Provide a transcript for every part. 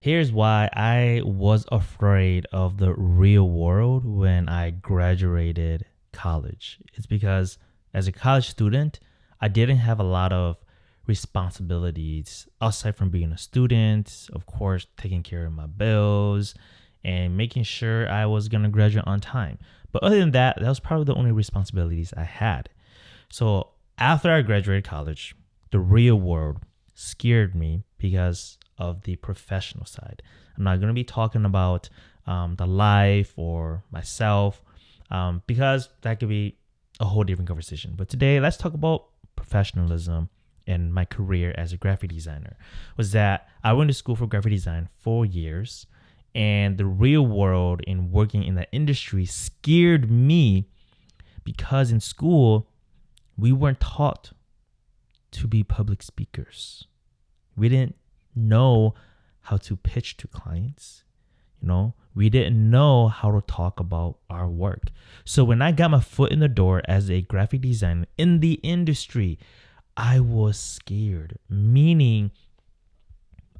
Here's why I was afraid of the real world when I graduated college. It's because as a college student, I didn't have a lot of responsibilities aside from being a student, of course, taking care of my bills and making sure I was going to graduate on time. But other than that, that was probably the only responsibilities I had. So after I graduated college, the real world scared me because of the professional side. I'm not going to be talking about the life or myself because that could be a whole different conversation. But today, let's talk about professionalism and my career as a graphic designer. Was that I went to school for graphic design 4 years, and the real world in working in that industry scared me because in school, we weren't taught to be public speakers. We didn't know how to pitch to clients. We didn't know how to talk about our work. So when I got my foot in the door as a graphic designer in the industry, I was scared, meaning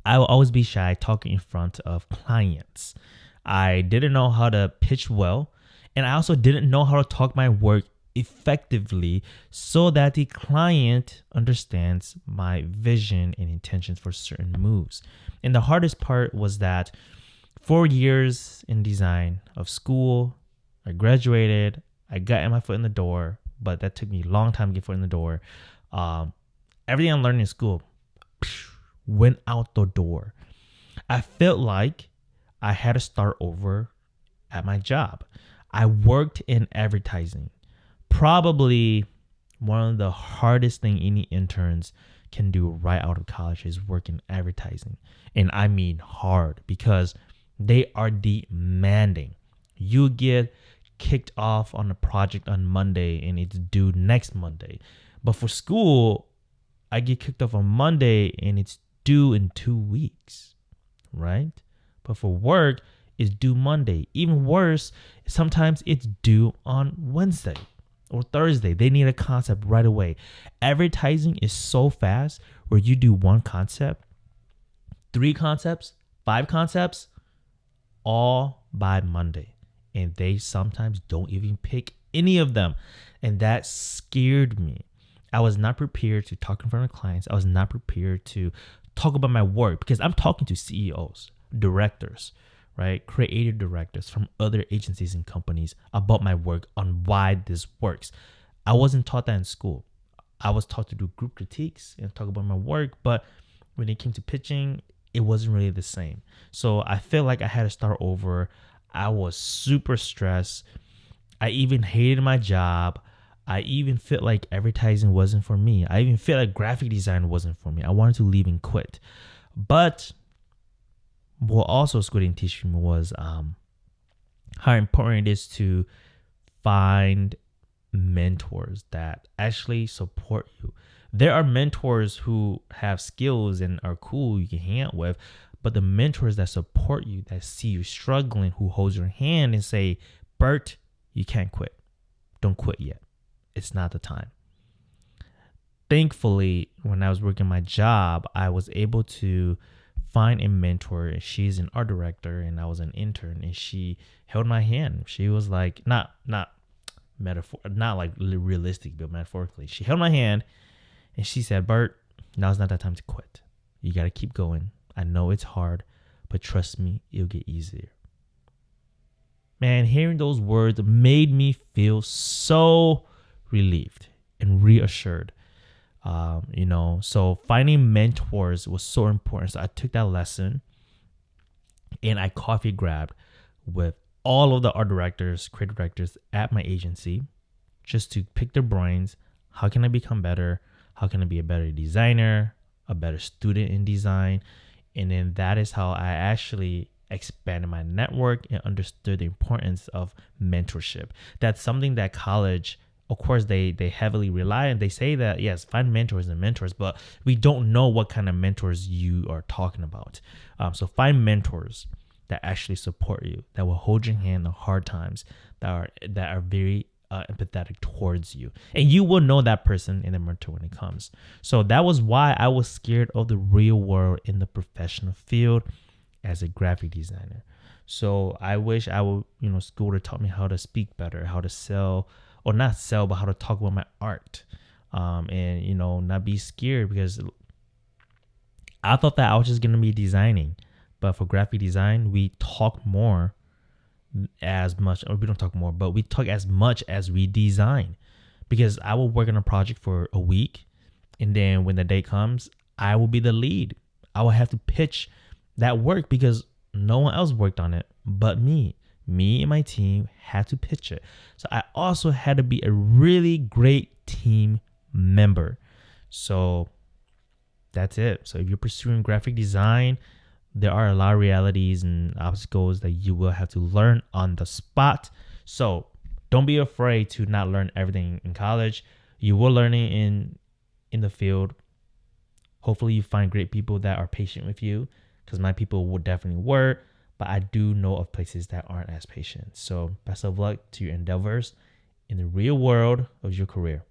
I will always be shy talking in front of clients. I didn't know how to pitch well, and I also didn't know how to talk my work effectively so that the client understands my vision and intentions for certain moves. And the hardest part was that 4 years in design of school, I graduated, I got my foot in the door, but that took me a long time to get foot in the door. Everything I learned in school went out the door. I felt like I had to start over at my job. I worked in advertising. Probably one of the hardest thing any interns can do right out of college is work in advertising. And I mean hard because they are demanding. You get kicked off on a project on Monday and it's due next Monday. But for school, I get kicked off on Monday and it's due in 2 weeks, right? But for work, it's due Monday. Even worse, sometimes it's due on Wednesday or Thursday. They need a concept right away. Advertising is so fast where you do one concept, 3 concepts, 5 concepts, all by Monday. And they sometimes don't even pick any of them. And that scared me. I was not prepared to talk in front of clients. I was not prepared to talk about my work because I'm talking to CEOs, directors, right? Creative directors from other agencies and companies about my work on why this works. I wasn't taught that in school. I was taught to do group critiques and talk about my work, but when it came to pitching, it wasn't really the same. So I felt like I had to start over. I was super stressed. I even hated my job. I even felt like advertising wasn't for me. I even felt like graphic design wasn't for me. I wanted to leave and quit. But what also school didn't teach me was how important it is to find mentors that actually support you. There are mentors who have skills and are cool you can hang out with, but the mentors that support you, that see you struggling, who holds your hand and say, Bert, you can't quit. Don't quit yet. It's not the time. Thankfully, when I was working my job, I was able to find a mentor. She's an art director and I was an intern, and she held my hand. She was like, not like realistic, but metaphorically. She held my hand and she said, Bert, now's not that time to quit. You got to keep going. I know it's hard, but trust me, it'll get easier. Man, hearing those words made me feel so relieved and reassured. So finding mentors was so important. So I took that lesson and I coffee grabbed with all of the art directors, creative directors at my agency just to pick their brains. How can I become better? How can I be a better designer, a better student in design? And then that is how I actually expanded my network and understood the importance of mentorship. That's something that college, of course, they heavily rely on. They say that, yes, find mentors and mentors, but we don't know what kind of mentors you are talking about. So find mentors that actually support you, that will hold your hand in the hard times, that are very empathetic towards you. And you will know that person in the mentor when it comes. So that was why I was scared of the real world in the professional field. as a graphic designer. So I wish I would, school would have taught me how to speak better, how to sell, or not sell, but how to talk about my art. And not be scared, because I thought that I was just gonna be designing, but for graphic design, we talk more as much, or we don't talk more, but we talk as much as we design. Because I will work on a project for a week, and then when the day comes, I will be the lead. I will have to pitch that work because no one else worked on it but me. Me and my team had to pitch it. So I also had to be a really great team member. So that's it. So if you're pursuing graphic design, there are a lot of realities and obstacles that you will have to learn on the spot. So don't be afraid to not learn everything in college. You will learn it in the field. Hopefully you find great people that are patient with you, because my people would definitely were, but I do know of places that aren't as patient. So best of luck to your endeavors in the real world of your career.